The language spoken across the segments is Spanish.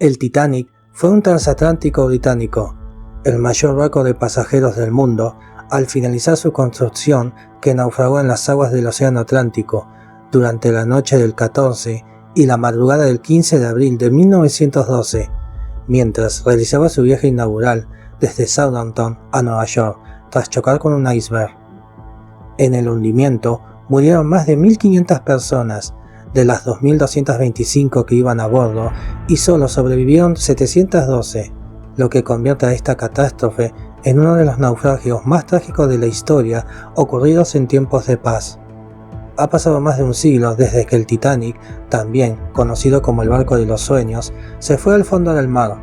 El Titanic fue un transatlántico británico, el mayor barco de pasajeros del mundo, al finalizar su construcción, que naufragó en las aguas del Océano Atlántico durante la noche del 14 y la madrugada del 15 de abril de 1912, mientras realizaba su viaje inaugural desde Southampton a Nueva York tras chocar con un iceberg. En el hundimiento murieron más de 1.500 personas, de las 2.225 que iban a bordo, y solo sobrevivieron 712, lo que convierte a esta catástrofe en uno de los naufragios más trágicos de la historia ocurridos en tiempos de paz. Ha pasado más de un siglo desde que el Titanic, también conocido como el barco de los sueños, se fue al fondo del mar.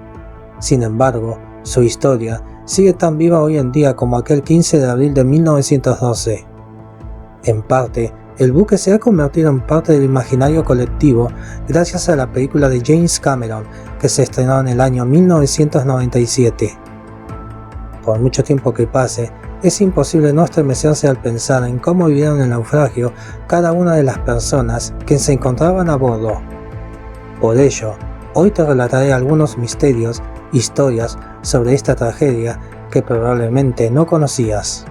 Sin embargo, su historia sigue tan viva hoy en día como aquel 15 de abril de 1912. En parte, el buque se ha convertido en parte del imaginario colectivo gracias a la película de James Cameron, que se estrenó en el año 1997. Por mucho tiempo que pase, es imposible no estremecerse al pensar en cómo vivieron el naufragio cada una de las personas que se encontraban a bordo. Por ello, hoy te relataré algunos misterios, historias sobre esta tragedia que probablemente no conocías.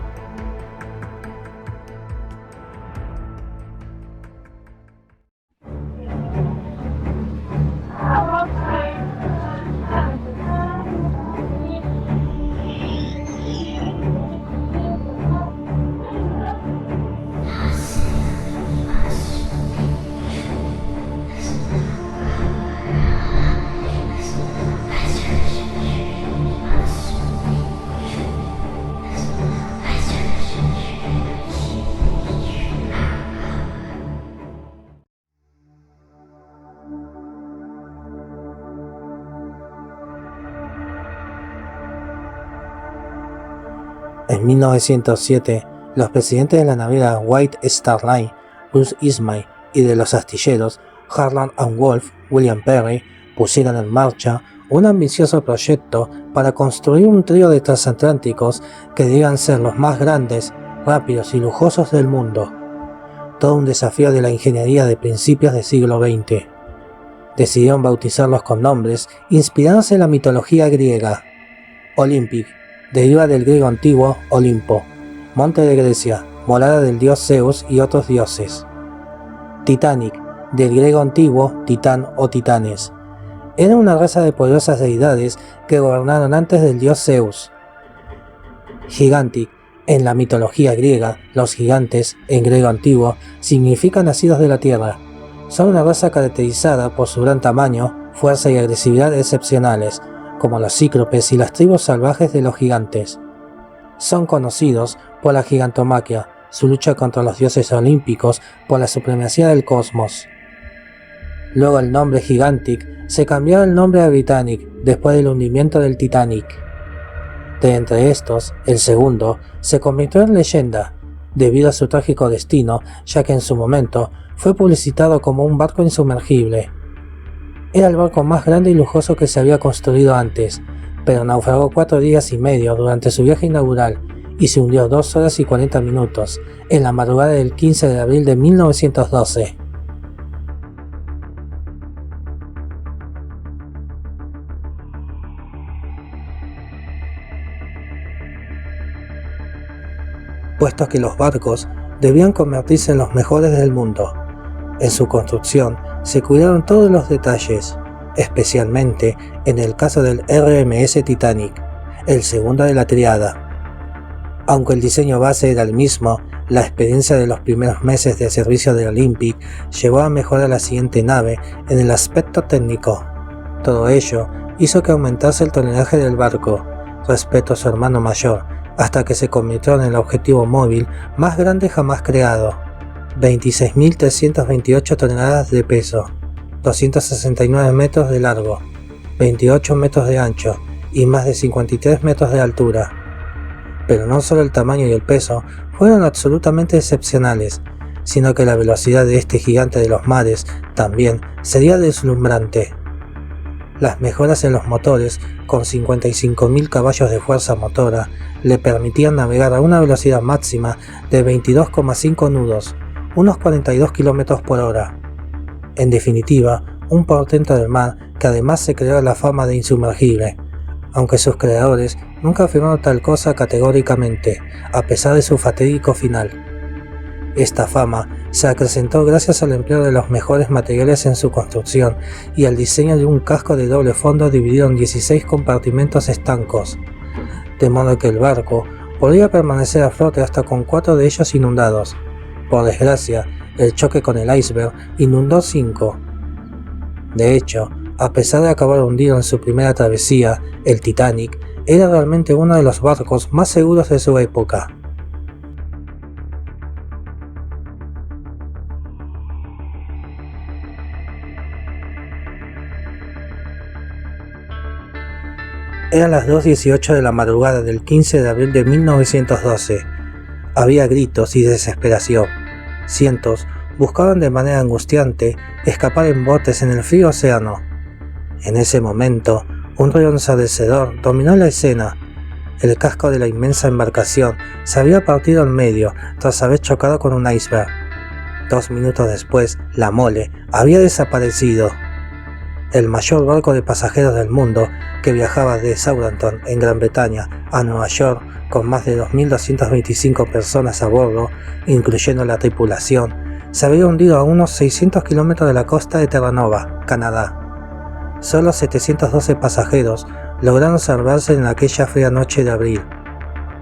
En 1907, los presidentes de la naviera White Star Line, Bruce Ismay, y de los astilleros Harland and Wolff, William Perry, pusieron en marcha un ambicioso proyecto para construir un trío de transatlánticos que debían ser los más grandes, rápidos y lujosos del mundo. Todo un desafío de la ingeniería de principios del siglo XX. Decidieron bautizarlos con nombres inspirados en la mitología griega. Olympic deriva del griego antiguo Olimpo, monte de Grecia, morada del dios Zeus y otros dioses. Titanic, del griego antiguo Titán o Titanes, era una raza de poderosas deidades que gobernaron antes del dios Zeus. Gigantic, en la mitología griega, los gigantes, en griego antiguo, significan nacidos de la tierra. Son una raza caracterizada por su gran tamaño, fuerza y agresividad excepcionales, como los cíclopes y las tribus salvajes de los gigantes. Son conocidos por la gigantomaquia, su lucha contra los dioses olímpicos por la supremacía del cosmos. Luego el nombre Gigantic se cambió al nombre a Britannic después del hundimiento del Titanic. De entre estos, el segundo se convirtió en leyenda, debido a su trágico destino, ya que en su momento fue publicitado como un barco insumergible. Era el barco más grande y lujoso que se había construido antes, pero naufragó 4 días y medio durante su viaje inaugural y se hundió 2 horas y 40 minutos en la madrugada del 15 de abril de 1912. Puesto que los barcos debían convertirse en los mejores del mundo. En su construcción se cuidaron todos los detalles, especialmente en el caso del RMS Titanic, el segundo de la triada. Aunque el diseño base era el mismo, la experiencia de los primeros meses de servicio de Olympic llevó a mejorar la siguiente nave en el aspecto técnico. Todo ello hizo que aumentase el tonelaje del barco, respecto a su hermano mayor, hasta que se convirtió en el objetivo móvil más grande jamás creado. 26.328 toneladas de peso, 269 metros de largo, 28 metros de ancho y más de 53 metros de altura. Pero no solo el tamaño y el peso fueron absolutamente excepcionales, sino que la velocidad de este gigante de los mares también sería deslumbrante. Las mejoras en los motores, con 55.000 caballos de fuerza motora, le permitían navegar a una velocidad máxima de 22,5 nudos, unos 42 km por hora. En definitiva, un portento del mar que además se creó la fama de insumergible, aunque sus creadores nunca afirmaron tal cosa categóricamente, a pesar de su fatídico final. Esta fama se acrecentó gracias al empleo de los mejores materiales en su construcción y al diseño de un casco de doble fondo dividido en 16 compartimentos estancos, de modo que el barco podía permanecer a flote hasta con 4 de ellos inundados. Por desgracia, el choque con el iceberg inundó 5. De hecho, a pesar de acabar hundido en su primera travesía, el Titanic era realmente uno de los barcos más seguros de su época. Eran las 2:18 de la madrugada del 15 de abril de 1912. Había gritos y desesperación. Cientos buscaban de manera angustiante escapar en botes en el frío océano. En ese momento, un ruido ensordecedor dominó la escena. El casco de la inmensa embarcación se había partido al medio tras haber chocado con un iceberg. 2 minutos después, la Mole había desaparecido. El mayor barco de pasajeros del mundo, que viajaba de Southampton, en Gran Bretaña, a Nueva York, con más de 2.225 personas a bordo, incluyendo la tripulación, se había hundido a unos 600 kilómetros de la costa de Terranova, Canadá. Solo 712 pasajeros lograron salvarse en aquella fría noche de abril.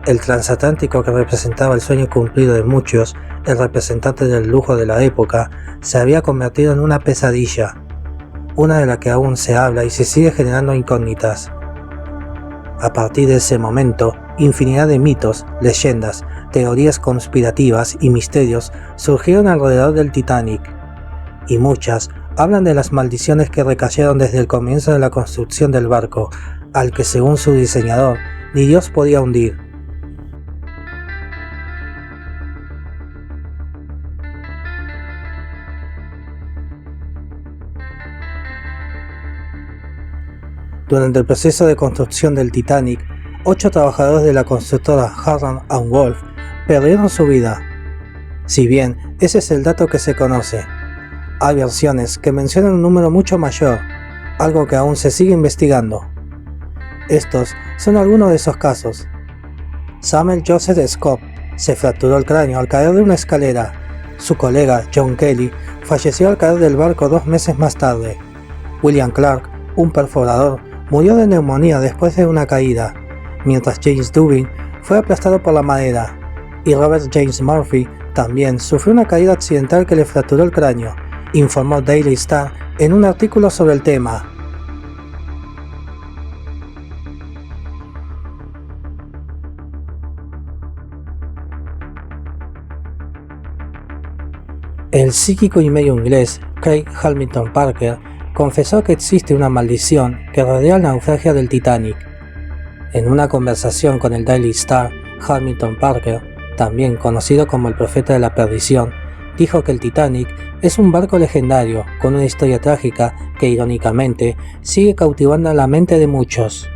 El transatlántico, que representaba el sueño cumplido de muchos, el representante del lujo de la época, se había convertido en una pesadilla, una de la que aún se habla y se sigue generando incógnitas. A partir de ese momento, infinidad de mitos, leyendas, teorías conspirativas y misterios surgieron alrededor del Titanic, y muchas hablan de las maldiciones que recayeron desde el comienzo de la construcción del barco, al que según su diseñador, ni Dios podía hundir. Durante el proceso de construcción del Titanic, 8 trabajadores de la constructora Harland & Wolff perdieron su vida. Si bien ese es el dato que se conoce, hay versiones que mencionan un número mucho mayor, algo que aún se sigue investigando. Estos son algunos de esos casos. Samuel Joseph Scott se fracturó el cráneo al caer de una escalera. Su colega John Kelly falleció al caer del barco 2 meses más tarde. William Clark, un perforador, murió de neumonía después de una caída, mientras James Dubin fue aplastado por la madera, y Robert James Murphy también sufrió una caída accidental que le fracturó el cráneo, informó Daily Star en un artículo sobre el tema. El psíquico y medio inglés Craig Hamilton Parker confesó que existe una maldición que rodea el naufragio del Titanic. En una conversación con el Daily Star, Hamilton Parker, también conocido como el profeta de la perdición, dijo que el Titanic es un barco legendario con una historia trágica que irónicamente sigue cautivando a la mente de muchos.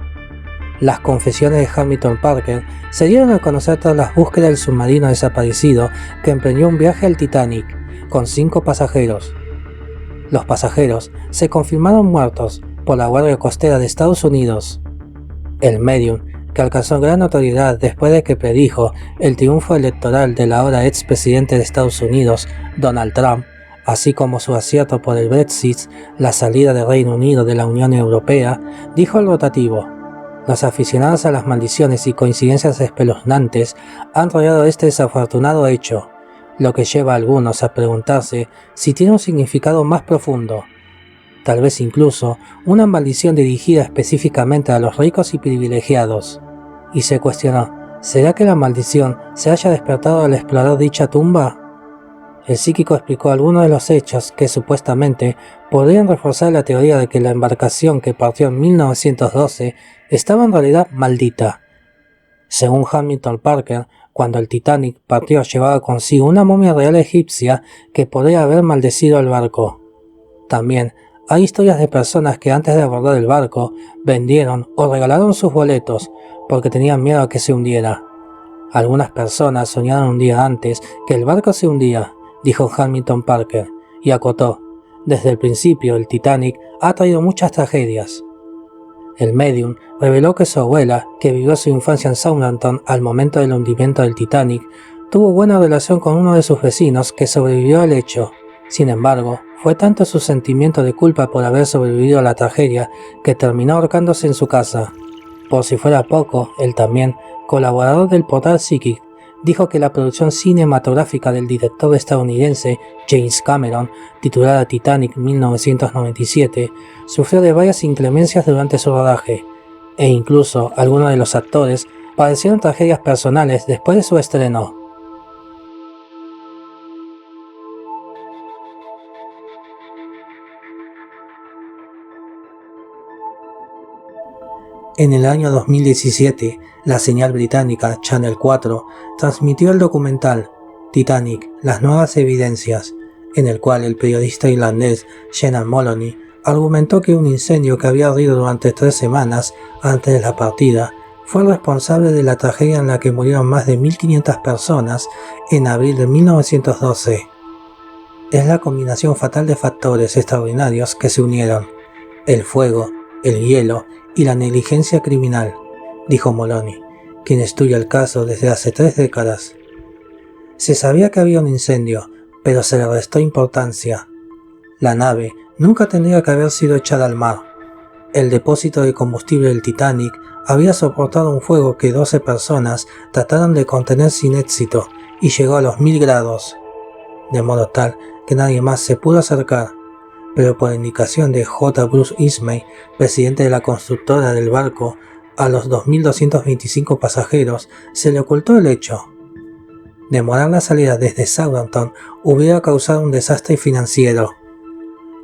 Las confesiones de Hamilton Parker se dieron a conocer tras las búsquedas del submarino desaparecido que emprendió un viaje al Titanic con 5 pasajeros. Los pasajeros se confirmaron muertos por la Guardia Costera de Estados Unidos. El medium, que alcanzó gran notoriedad después de que predijo el triunfo electoral del ahora expresidente de Estados Unidos, Donald Trump, así como su acierto por el Brexit, la salida del Reino Unido de la Unión Europea, dijo al rotativo: "Los aficionados a las maldiciones y coincidencias espeluznantes han rodeado este desafortunado hecho, lo que lleva a algunos a preguntarse si tiene un significado más profundo, tal vez incluso una maldición dirigida específicamente a los ricos y privilegiados". Y se cuestionó: ¿será que la maldición se haya despertado al explorar dicha tumba? El psíquico explicó algunos de los hechos que supuestamente podrían reforzar la teoría de que la embarcación que partió en 1912 estaba en realidad maldita. Según Hamilton Parker, cuando el Titanic partió llevaba consigo una momia real egipcia que podría haber maldecido el barco. También hay historias de personas que antes de abordar el barco vendieron o regalaron sus boletos porque tenían miedo a que se hundiera. Algunas personas soñaron un día antes que el barco se hundía, dijo Hamilton Parker, y acotó: Desde el principio, el Titanic ha traído muchas tragedias. El medium reveló que su abuela, que vivió su infancia en Southampton al momento del hundimiento del Titanic, tuvo buena relación con uno de sus vecinos que sobrevivió al hecho. Sin embargo, fue tanto su sentimiento de culpa por haber sobrevivido a la tragedia que terminó ahorcándose en su casa. Por si fuera poco, él también, colaborador del portal Psychic, dijo que la producción cinematográfica del director estadounidense James Cameron, titulada Titanic 1997, sufrió de varias inclemencias durante su rodaje, e incluso algunos de los actores padecieron tragedias personales después de su estreno. En el año 2017, la señal británica Channel 4 transmitió el documental Titanic, las nuevas evidencias, en el cual el periodista irlandés Senan Moloney argumentó que un incendio que había ardido durante 3 semanas antes de la partida fue el responsable de la tragedia en la que murieron más de 1.500 personas en abril de 1912. Es la combinación fatal de factores extraordinarios que se unieron: el fuego, el hielo y la negligencia criminal, dijo Moloney, quien estudia el caso desde hace 3 décadas. Se sabía que había un incendio, pero se le restó importancia. La nave nunca tendría que haber sido echada al mar. El depósito de combustible del Titanic había soportado un fuego que 12 personas trataron de contener sin éxito y llegó a los 1000 grados, de modo tal que nadie más se pudo acercar. Pero por indicación de J. Bruce Ismay, presidente de la constructora del barco, a los 2.225 pasajeros se le ocultó el hecho. Demorar la salida desde Southampton hubiera causado un desastre financiero.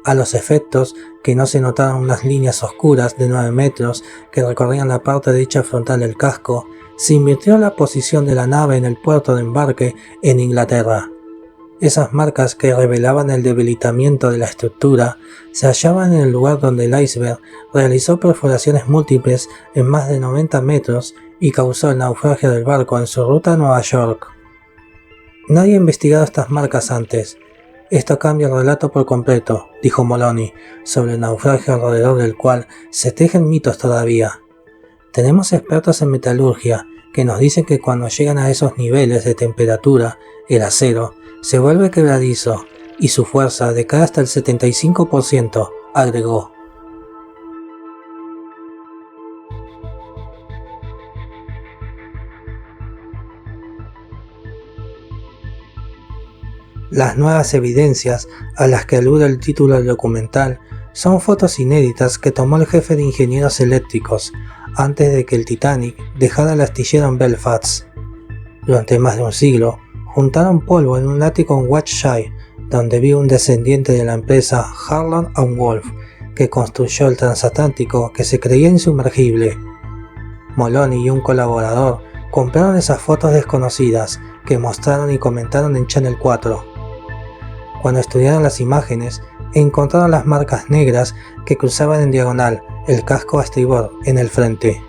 A los efectos que no se notaron unas líneas oscuras de 9 metros que recorrían la parte derecha frontal del casco, se invirtió la posición de la nave en el puerto de embarque en Inglaterra. Esas marcas que revelaban el debilitamiento de la estructura se hallaban en el lugar donde el iceberg realizó perforaciones múltiples en más de 90 metros y causó el naufragio del barco en su ruta a Nueva York. Nadie ha investigado estas marcas antes. Esto cambia el relato por completo, dijo Moloney, sobre el naufragio alrededor del cual se tejen mitos todavía. Tenemos expertos en metalurgia que nos dicen que cuando llegan a esos niveles de temperatura, el acero se vuelve quebradizo y su fuerza decae hasta el 75%, agregó. Las nuevas evidencias a las que alude el título del documental son fotos inéditas que tomó el jefe de ingenieros eléctricos antes de que el Titanic dejara el astillero en Belfast. Durante más de un siglo, juntaron polvo en un ático en Watchshire, donde vive un descendiente de la empresa Harland & Wolff, que construyó el transatlántico que se creía insumergible. Moloney y un colaborador compraron esas fotos desconocidas que mostraron y comentaron en Channel 4. Cuando estudiaron las imágenes, encontraron las marcas negras que cruzaban en diagonal el casco a estribor en el frente.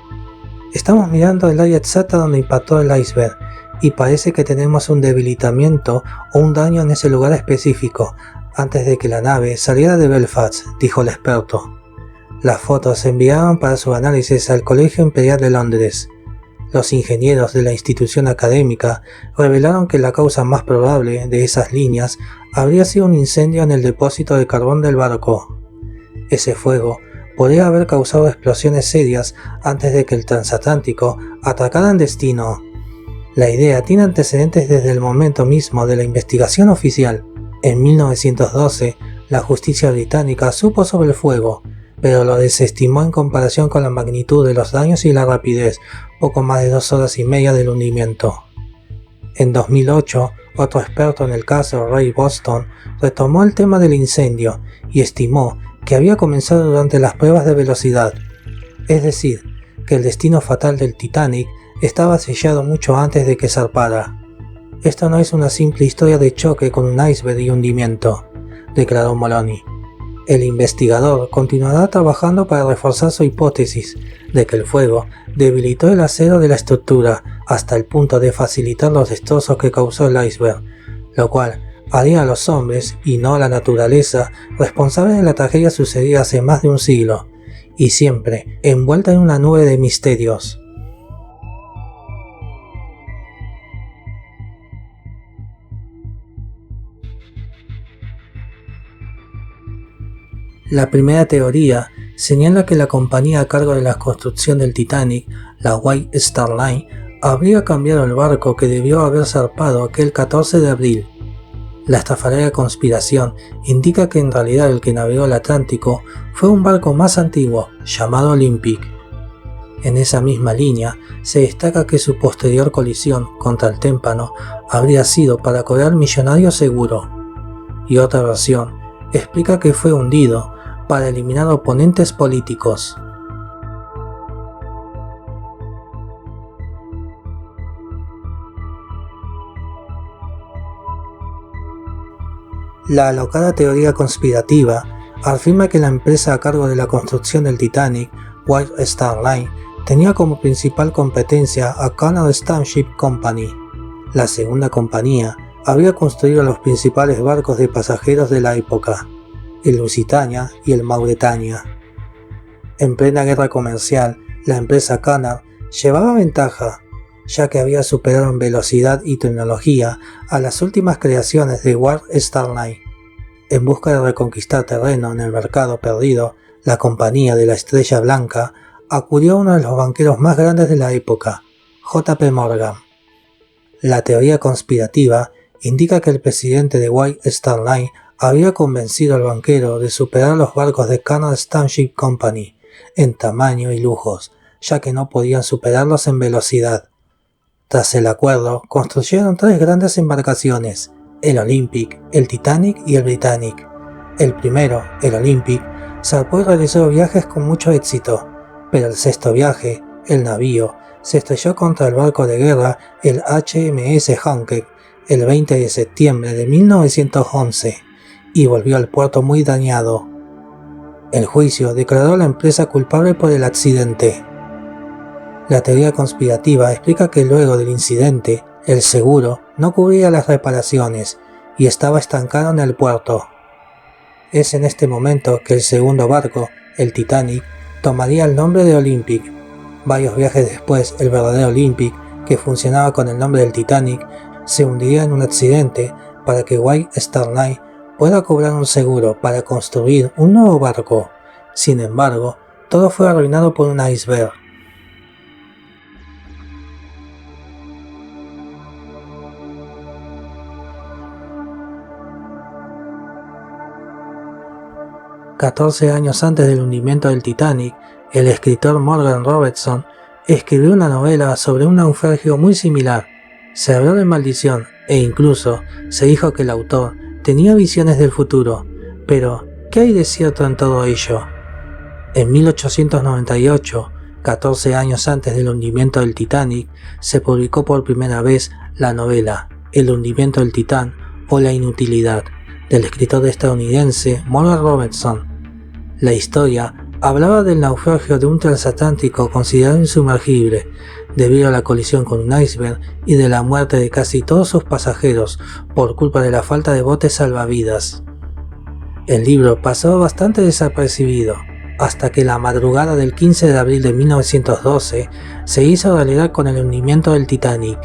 Estamos mirando el área exacta donde impactó el iceberg, y parece que tenemos un debilitamiento o un daño en ese lugar específico antes de que la nave saliera de Belfast, dijo el experto. Las fotos se enviaron para su análisis al Colegio Imperial de Londres. Los ingenieros de la institución académica revelaron que la causa más probable de esas líneas habría sido un incendio en el depósito de carbón del barco. Ese fuego podría haber causado explosiones serias antes de que el transatlántico atacara en destino. La idea tiene antecedentes desde el momento mismo de la investigación oficial. En 1912, la justicia británica supo sobre el fuego, pero lo desestimó en comparación con la magnitud de los daños y la rapidez, poco más de 2 horas y media del hundimiento. En 2008, otro experto en el caso, Ray Boston, retomó el tema del incendio y estimó que había comenzado durante las pruebas de velocidad, es decir, que el destino fatal del Titanic estaba sellado mucho antes de que zarpara. Esto no es una simple historia de choque con un iceberg y hundimiento, declaró Moloney. El investigador continuará trabajando para reforzar su hipótesis de que el fuego debilitó el acero de la estructura hasta el punto de facilitar los destrozos que causó el iceberg, lo cual haría a los hombres, y no a la naturaleza, responsables de la tragedia sucedida hace más de un siglo, y siempre envuelta en una nube de misterios. La primera teoría señala que la compañía a cargo de la construcción del Titanic, la White Star Line, habría cambiado el barco que debió haber zarpado aquel 14 de abril. La estrafalaria conspiración indica que en realidad el que navegó el Atlántico fue un barco más antiguo, llamado Olympic. En esa misma línea, se destaca que su posterior colisión contra el témpano habría sido para cobrar millonario seguro. Y otra versión explica que fue hundido para eliminar oponentes políticos. La alocada teoría conspirativa afirma que la empresa a cargo de la construcción del Titanic, White Star Line, tenía como principal competencia a Cunard Steamship Company. La segunda compañía había construido los principales barcos de pasajeros de la época, el Lusitania y el Mauretania. En plena guerra comercial, la empresa Cunard llevaba ventaja, ya que había superado en velocidad y tecnología a las últimas creaciones de White Star Line. En busca de reconquistar terreno en el mercado perdido, la compañía de la Estrella Blanca acudió a uno de los banqueros más grandes de la época, J.P. Morgan. La teoría conspirativa indica que el presidente de White Star Line había convencido al banquero de superar los barcos de Cunard Steamship Company en tamaño y lujos, ya que no podían superarlos en velocidad. Tras el acuerdo, construyeron 3 grandes embarcaciones, el Olympic, el Titanic y el Britannic. El primero, el Olympic, zarpó y realizó viajes con mucho éxito, pero el sexto viaje, el navío, se estrelló contra el barco de guerra, el HMS Hancock, el 20 de septiembre de 1911, y volvió al puerto muy dañado. El juicio declaró a la empresa culpable por el accidente. La teoría conspirativa explica que luego del incidente, el seguro no cubría las reparaciones y estaba estancado en el puerto. Es en este momento que el segundo barco, el Titanic, tomaría el nombre de Olympic. Varios viajes después, el verdadero Olympic, que funcionaba con el nombre del Titanic, se hundiría en un accidente para que White Star Line pueda cobrar un seguro para construir un nuevo barco. Sin embargo, todo fue arruinado por un iceberg. «14 años antes del hundimiento del Titanic, el escritor Morgan Robertson escribió una novela sobre un naufragio muy similar. Se habló de maldición e incluso se dijo que el autor tenía visiones del futuro. Pero, ¿qué hay de cierto en todo ello? En 1898, 14 años antes del hundimiento del Titanic, se publicó por primera vez la novela El hundimiento del Titán o la inutilidad, del escritor estadounidense Morgan Robertson. La historia hablaba del naufragio de un transatlántico considerado insumergible debido a la colisión con un iceberg y de la muerte de casi todos sus pasajeros por culpa de la falta de botes salvavidas. El libro pasó bastante desapercibido, hasta que la madrugada del 15 de abril de 1912 se hizo realidad con el hundimiento del Titanic.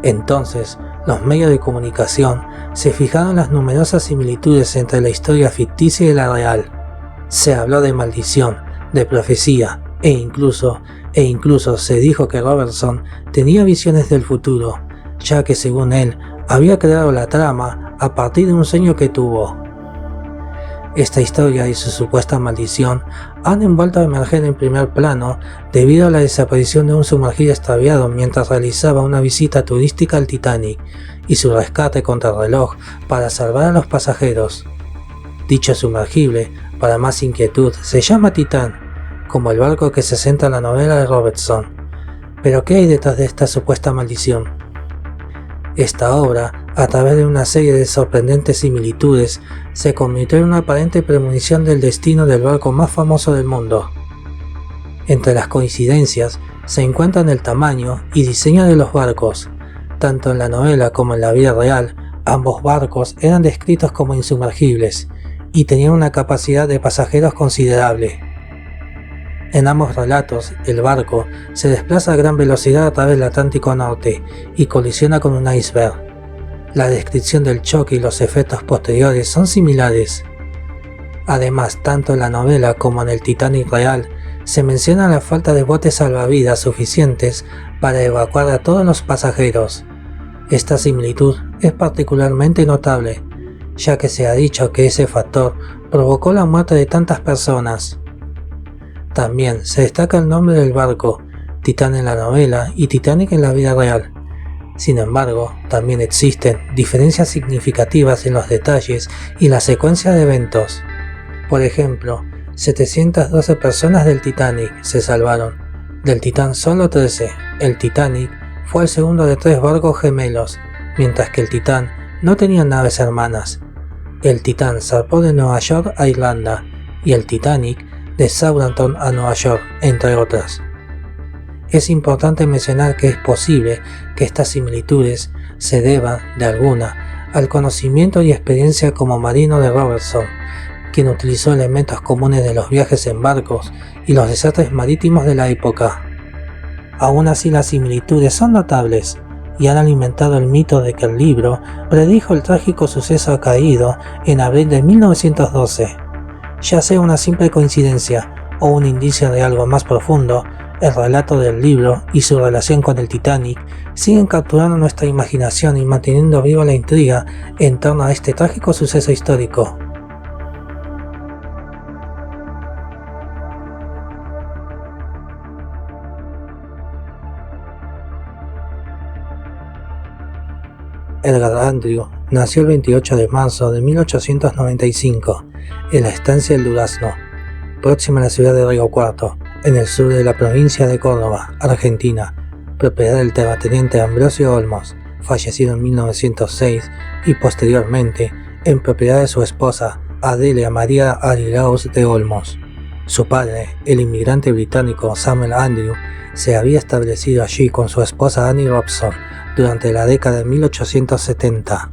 Entonces, los medios de comunicación se fijaron en las numerosas similitudes entre la historia ficticia y la real. Se habló de maldición, de profecía, e incluso se dijo que Robertson tenía visiones del futuro, ya que según él, había creado la trama a partir de un sueño que tuvo. Esta historia y su supuesta maldición han vuelto a emerger en primer plano debido a la desaparición de un sumergible extraviado mientras realizaba una visita turística al Titanic y su rescate contra reloj para salvar a los pasajeros. Dicho sumergible, para más inquietud, se llama Titán, como el barco que se centra en la novela de Robertson. Pero ¿qué hay detrás de esta supuesta maldición? Esta obra, a través de una serie de sorprendentes similitudes, se convirtió en una aparente premonición del destino del barco más famoso del mundo. Entre las coincidencias se encuentran el tamaño y diseño de los barcos. Tanto en la novela como en la vida real, Ambos barcos eran descritos como insumergibles y tenían una capacidad de pasajeros considerable. En ambos relatos, el barco se desplaza a gran velocidad a través del Atlántico Norte y colisiona con un iceberg. La descripción del choque y los efectos posteriores son similares. Además, tanto en la novela como en el Titanic real, se menciona la falta de botes salvavidas suficientes para evacuar a todos los pasajeros. Esta similitud es particularmente notable, ya que se ha dicho que ese factor provocó la muerte de tantas personas. También se destaca el nombre del barco, Titán en la novela y Titanic en la vida real. Sin embargo, también existen diferencias significativas en los detalles y la secuencia de eventos. Por ejemplo, 712 personas del Titanic se salvaron, del Titán solo 13. El Titanic fue el segundo de 3 barcos gemelos, mientras que el Titán no tenía naves hermanas. El Titán zarpó de Nueva York a Irlanda y el Titanic de Southampton a Nueva York, entre otras. Es importante mencionar que es posible que estas similitudes se deban, de alguna, al conocimiento y experiencia como marino de Robertson, quien utilizó elementos comunes de los viajes en barcos y los desastres marítimos de la época. Aún así, las similitudes son notables y han alimentado el mito de que el libro predijo el trágico suceso acaecido en abril de 1912. Ya sea una simple coincidencia o un indicio de algo más profundo, el relato del libro y su relación con el Titanic siguen capturando nuestra imaginación y manteniendo viva la intriga en torno a este trágico suceso histórico. Edgar Andrew nació el 28 de marzo de 1895 en la estancia El Durazno, próxima a la ciudad de Río Cuarto, en el sur de la provincia de Córdoba, Argentina, propiedad del terrateniente Ambrosio Olmos, fallecido en 1906, y posteriormente en propiedad de su esposa Adelia María Ariraus de Olmos. Su padre, el inmigrante británico Samuel Andrew, se había establecido allí con su esposa Annie Robson durante la década de 1870.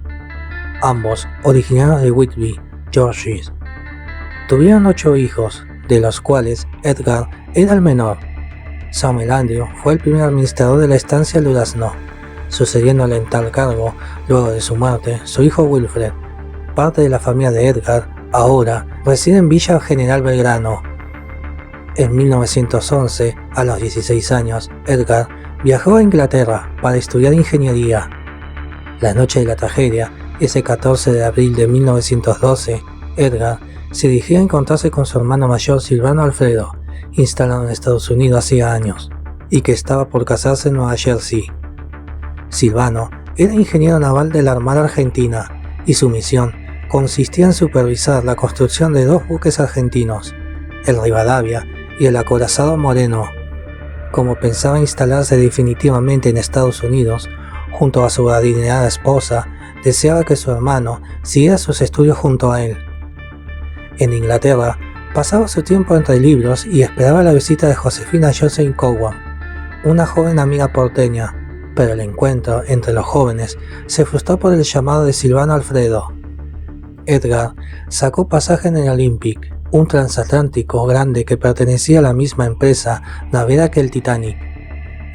Ambos originarios de Whitby, Yorkshire. Tuvieron 8 hijos, de los cuales Edgar era el menor. Samuel Andrew fue el primer administrador de la estancia El Durazno, sucediéndole en tal cargo, luego de su muerte, su hijo Wilfred. Parte de la familia de Edgar, ahora, reside en Villa General Belgrano. En 1911, a los 16 años, Edgar viajó a Inglaterra para estudiar ingeniería. La noche de la tragedia, ese 14 de abril de 1912, Edgar se dirigió a encontrarse con su hermano mayor Silvano Alfredo, instalado en Estados Unidos hacía años, y que estaba por casarse en Nueva Jersey. Silvano era ingeniero naval de la Armada Argentina, y su misión consistía en supervisar la construcción de 2 buques argentinos, el Rivadavia y el acorazado Moreno. Como pensaba instalarse definitivamente en Estados Unidos, junto a su adinerada esposa, deseaba que su hermano siguiera sus estudios junto a él. En Inglaterra, pasaba su tiempo entre libros y esperaba la visita de Josefina Jocelyn Cowan, una joven amiga porteña, pero el encuentro entre los jóvenes se frustró por el llamado de Silvano Alfredo. Edgar sacó pasaje en el Olympic, un transatlántico grande que pertenecía a la misma empresa naviera que el Titanic.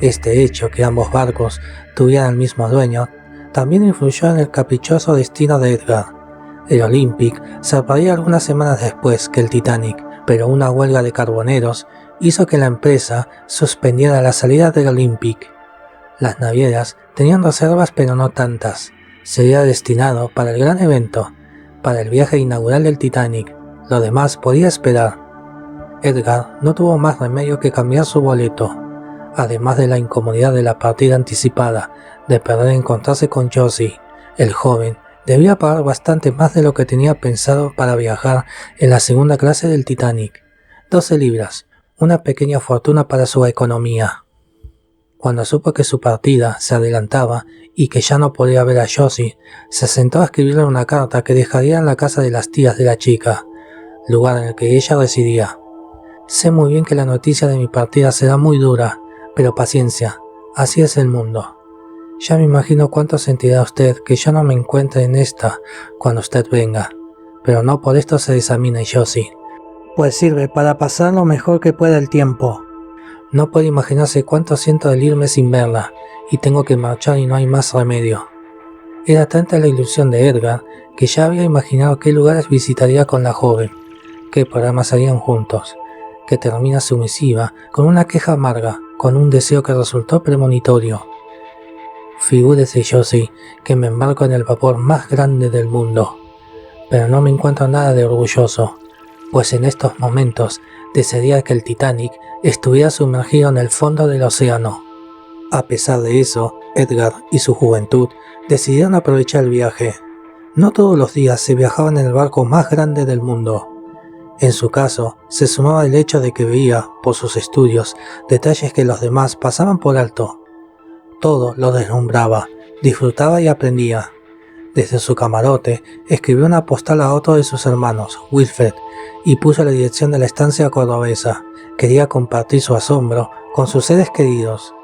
Este hecho, que ambos barcos tuvieran el mismo dueño, también influyó en el caprichoso destino de Edgar. El Olympic zarparía algunas semanas después que el Titanic, pero una huelga de carboneros hizo que la empresa suspendiera la salida del Olympic. Las navieras tenían reservas, pero no tantas. Sería destinado para el gran evento, para el viaje inaugural del Titanic. Lo demás podía esperar. Edgar no tuvo más remedio que cambiar su boleto, además de la incomodidad de la partida anticipada, de perder encontrarse con Josie. El joven debía pagar bastante más de lo que tenía pensado para viajar en la segunda clase del Titanic. 12 libras, una pequeña fortuna para su economía. Cuando supo que su partida se adelantaba y que ya no podía ver a Josie, se sentó a escribirle una carta que dejaría en la casa de las tías de la chica, lugar en el que ella residía. Sé muy bien que la noticia de mi partida será muy dura, pero paciencia, así es el mundo. Ya me imagino cuánto sentirá usted que yo no me encuentre en esta cuando usted venga, pero no por esto se desamina Josie, pues sirve para pasar lo mejor que pueda el tiempo. No puede imaginarse cuánto siento al irme sin verla, y tengo que marchar y no hay más remedio. Era tanta la ilusión de Edgar que ya había imaginado qué lugares visitaría con la joven, qué programas harían juntos, que termina sumisiva con una queja amarga, con un deseo que resultó premonitorio. Figúrese, Josie, que me embarco en el vapor más grande del mundo, pero no me encuentro nada de orgulloso, pues en estos momentos desearía que el Titanic estuviera sumergido en el fondo del océano. A pesar de eso, Edgar y su juventud decidieron aprovechar el viaje. No todos los días se viajaba en el barco más grande del mundo. En su caso, se sumaba el hecho de que veía, por sus estudios, detalles que los demás pasaban por alto. Todo lo deslumbraba, disfrutaba y aprendía. Desde su camarote, escribió una postal a otro de sus hermanos, Wilfred, y puso la dirección de la estancia cordobesa. Quería compartir su asombro con sus seres queridos.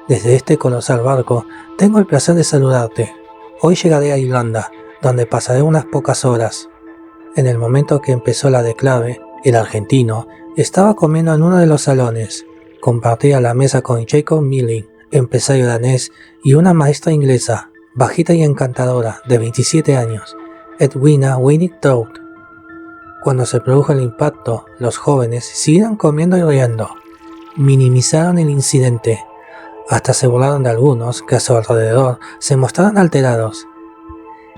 Desde este colosal barco, tengo el placer de saludarte. Hoy llegaré a Irlanda, donde pasaré unas pocas horas. En el momento que empezó la declave, el argentino estaba comiendo en uno de los salones. Compartía la mesa con Jacob Milling, empresario danés, y una maestra inglesa, bajita y encantadora, de 27 años, Edwina Winnick-Trout. Cuando se produjo el impacto, los jóvenes siguieron comiendo y riendo. Minimizaron el incidente. Hasta se burlaron de algunos que a su alrededor se mostraban alterados.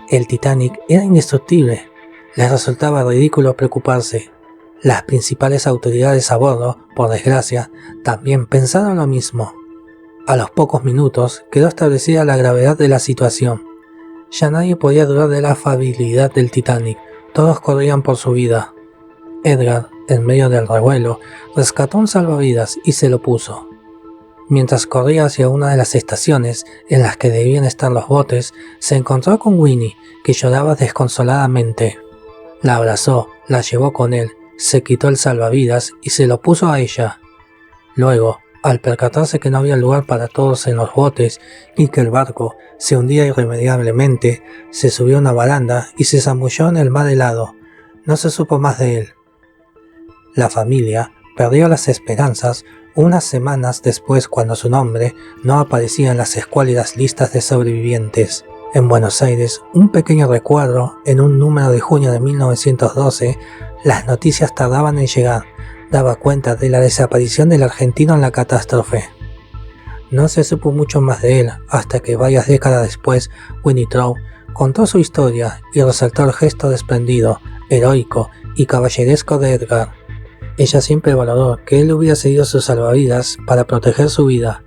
El Titanic era indestructible. Les resultaba ridículo preocuparse. Las principales autoridades a bordo, por desgracia, también pensaron lo mismo. A los pocos minutos quedó establecida la gravedad de la situación. Ya nadie podía dudar de la afabilidad del Titanic. Todos corrían por su vida. Edgar, en medio del revuelo, rescató un salvavidas y se lo puso. Mientras corría hacia una de las estaciones en las que debían estar los botes, se encontró con Winnie, que lloraba desconsoladamente. La abrazó, la llevó con él, se quitó el salvavidas y se lo puso a ella. Luego, al percatarse que no había lugar para todos en los botes y que el barco se hundía irremediablemente, se subió a una baranda y se zambulló en el mar helado. No se supo más de él. La familia perdió las esperanzas unas semanas después cuando su nombre no aparecía en las escuálidas listas de sobrevivientes. En Buenos Aires, un pequeño recuadro en un número de junio de 1912, las noticias tardaban en llegar, daba cuenta de la desaparición del argentino en la catástrofe. No se supo mucho más de él hasta que varias décadas después Winnie-Trout contó su historia y resaltó el gesto desprendido, heroico y caballeresco de Edgar. Ella siempre valoró que él hubiera seguido sus salvavidas para proteger su vida,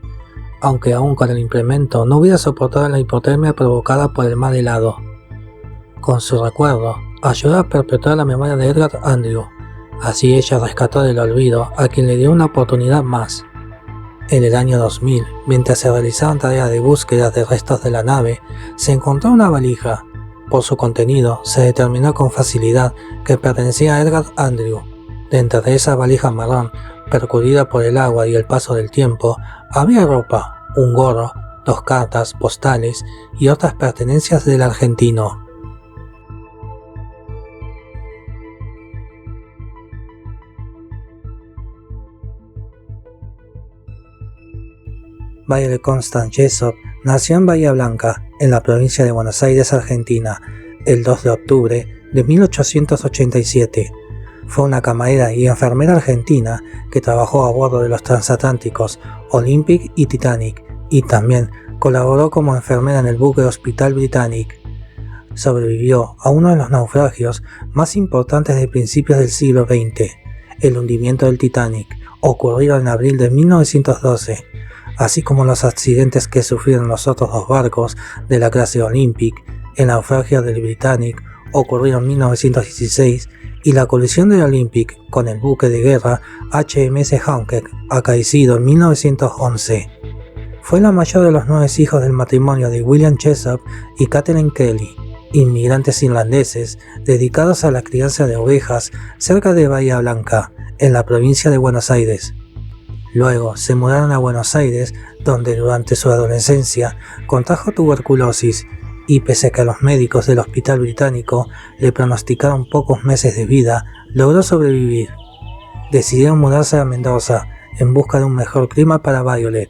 aunque aún con el implemento no hubiera soportado la hipotermia provocada por el mar helado. Con su recuerdo, ayudó a perpetuar la memoria de Edgar Andrew. Así ella rescató del olvido a quien le dio una oportunidad más. En el año 2000, mientras se realizaban tareas de búsqueda de restos de la nave, se encontró una valija. Por su contenido, se determinó con facilidad que pertenecía a Edgar Andrew. Dentro de esa valija marrón, percudida por el agua y el paso del tiempo, había ropa, un gorro, 2 cartas postales y otras pertenencias del argentino. Violet Constance Jessop nació en Bahía Blanca, en la provincia de Buenos Aires, Argentina, el 2 de octubre de 1887. Fue una camarera y enfermera argentina que trabajó a bordo de los transatlánticos Olympic y Titanic, y también colaboró como enfermera en el buque Hospital Britannic. Sobrevivió a uno de los naufragios más importantes de principios del siglo XX, el hundimiento del Titanic, ocurrido en abril de 1912, así como los accidentes que sufrieron los otros 2 barcos de la clase Olympic, el naufragio del Britannic, ocurrido en 1916, y la colisión del Olympic con el buque de guerra HMS Hancock, acaecido en 1911. Fue la mayor de los 9 hijos del matrimonio de William Jessop y Catherine Kelly, inmigrantes irlandeses dedicados a la crianza de ovejas cerca de Bahía Blanca, en la provincia de Buenos Aires. Luego se mudaron a Buenos Aires, donde durante su adolescencia contrajo tuberculosis y pese a que los médicos del hospital británico le pronosticaron pocos meses de vida, logró sobrevivir. Decidieron mudarse a Mendoza en busca de un mejor clima para Violet,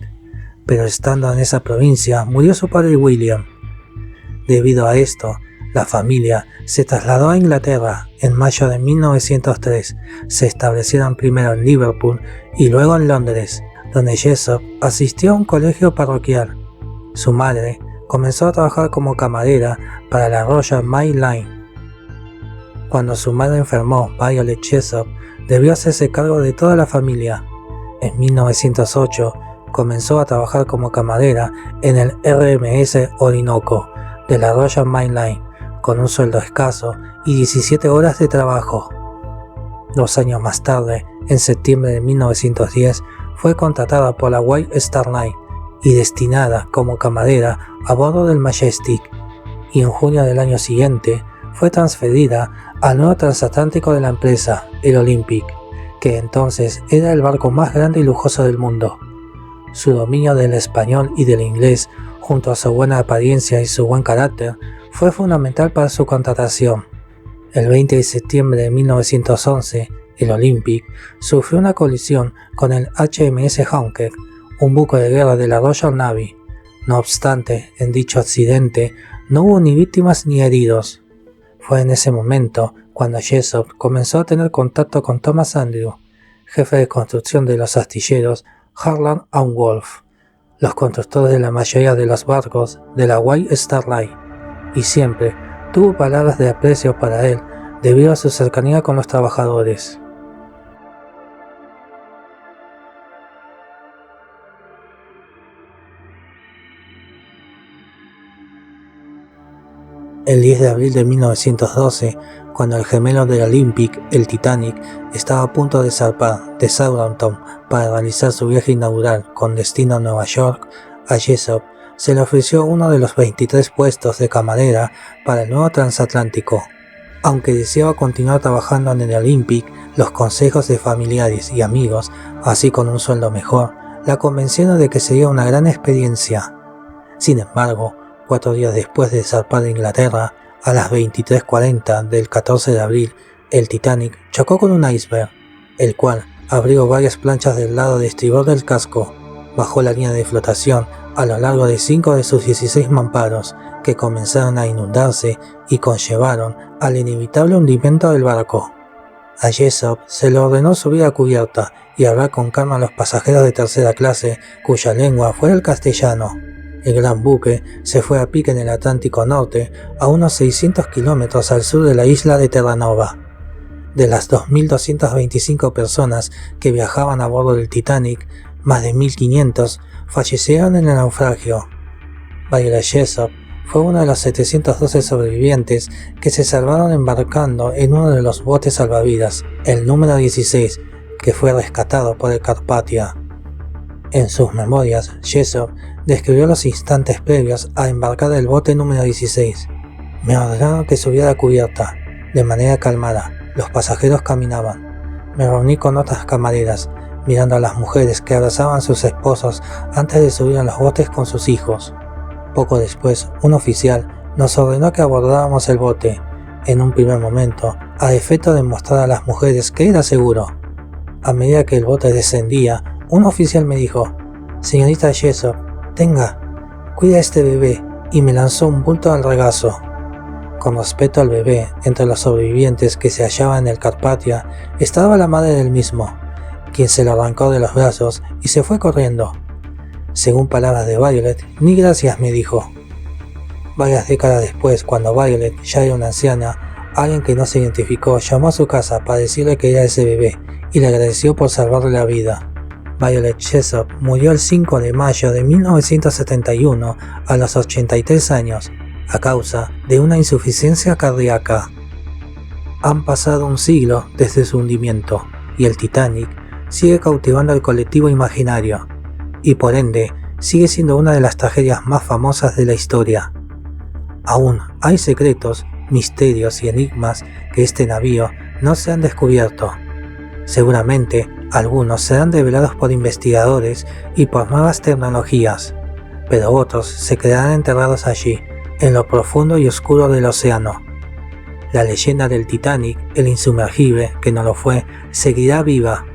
pero estando en esa provincia murió su padre William. Debido a esto, la familia se trasladó a Inglaterra en mayo de 1903. Se establecieron primero en Liverpool y luego en Londres, donde Jessop asistió a un colegio parroquial. Su madre comenzó a trabajar como camarera para la Royal Mail Line. Cuando su madre enfermó, Violet Jessop debió hacerse cargo de toda la familia. En 1908 comenzó a trabajar como camarera en el RMS Orinoco de la Royal Mail Line, con un sueldo escaso y 17 horas de trabajo. 2 años más tarde, en septiembre de 1910, fue contratada por la White Star Line y destinada como camarera a bordo del Majestic, y en junio del año siguiente fue transferida al nuevo transatlántico de la empresa, el Olympic, que entonces era el barco más grande y lujoso del mundo. Su dominio del español y del inglés, junto a su buena apariencia y su buen carácter, fue fundamental para su contratación. El 20 de septiembre de 1911, el Olympic sufrió una colisión con el HMS Hawker, un buque de guerra de la Royal Navy. No obstante, en dicho accidente no hubo ni víctimas ni heridos. Fue en ese momento cuando Jessop comenzó a tener contacto con Thomas Andrew, jefe de construcción de los astilleros Harland & Wolff, los constructores de la mayoría de los barcos de la White Star Line, y siempre tuvo palabras de aprecio para él debido a su cercanía con los trabajadores. El 10 de abril de 1912, cuando el gemelo del Olympic, el Titanic, estaba a punto de zarpar de Southampton para realizar su viaje inaugural con destino a Nueva York, a Jessop se le ofreció uno de los 23 puestos de camarera para el nuevo transatlántico. Aunque deseaba continuar trabajando en el Olympic, los consejos de familiares y amigos, así con un sueldo mejor, la convencieron de que sería una gran experiencia. Sin embargo, 4 días después de zarpar de Inglaterra, a las 23:40 del 14 de abril, el Titanic chocó con un iceberg, el cual abrió varias planchas del lado de estribor del casco. Bajó la línea de flotación a lo largo de 5 de sus 16 mamparos, que comenzaron a inundarse y conllevaron al inevitable hundimiento del barco. A Jessop se le ordenó subir a cubierta y hablar con calma a los pasajeros de tercera clase cuya lengua fuera el castellano. El gran buque se fue a pique en el Atlántico Norte, a unos 600 kilómetros al sur de la isla de Terranova. De las 2.225 personas que viajaban a bordo del Titanic, más de 1.500 fallecieron en el naufragio. Violet Jessop fue uno de los 712 sobrevivientes que se salvaron embarcando en uno de los botes salvavidas, el número 16, que fue rescatado por el Carpathia. En sus memorias, Jessop describió los instantes previos a embarcar el bote número 16. Me ordenaron que subiera a cubierta, de manera calmada. Los pasajeros caminaban. Me reuní con otras camareras, mirando a las mujeres que abrazaban a sus esposos antes de subir a los botes con sus hijos. Poco después, un oficial nos ordenó que abordáramos el bote, en un primer momento, a efecto de mostrar a las mujeres que era seguro. A medida que el bote descendía, un oficial me dijo: «Señorita Jessop, tenga, cuida a este bebé», y me lanzó un bulto al regazo. Con respecto al bebé, entre los sobrevivientes que se hallaban en el Carpathia, estaba la madre del mismo, quien se lo arrancó de los brazos y se fue corriendo. Según palabras de Violet, «Ni gracias», me dijo. Varias décadas después, cuando Violet ya era una anciana, alguien que no se identificó llamó a su casa para decirle que era ese bebé y le agradeció por salvarle la vida. Violet Jessop murió el 5 de mayo de 1971 a los 83 años, a causa de una insuficiencia cardíaca. Han pasado un siglo desde su hundimiento, y el Titanic sigue cautivando al colectivo imaginario, y por ende sigue siendo una de las tragedias más famosas de la historia. Aún hay secretos, misterios y enigmas que este navío no se han descubierto. Seguramente Algunos serán develados por investigadores y por nuevas tecnologías, pero otros se quedarán enterrados allí, en lo profundo y oscuro del océano. La leyenda del Titanic, el insumergible, que no lo fue, seguirá viva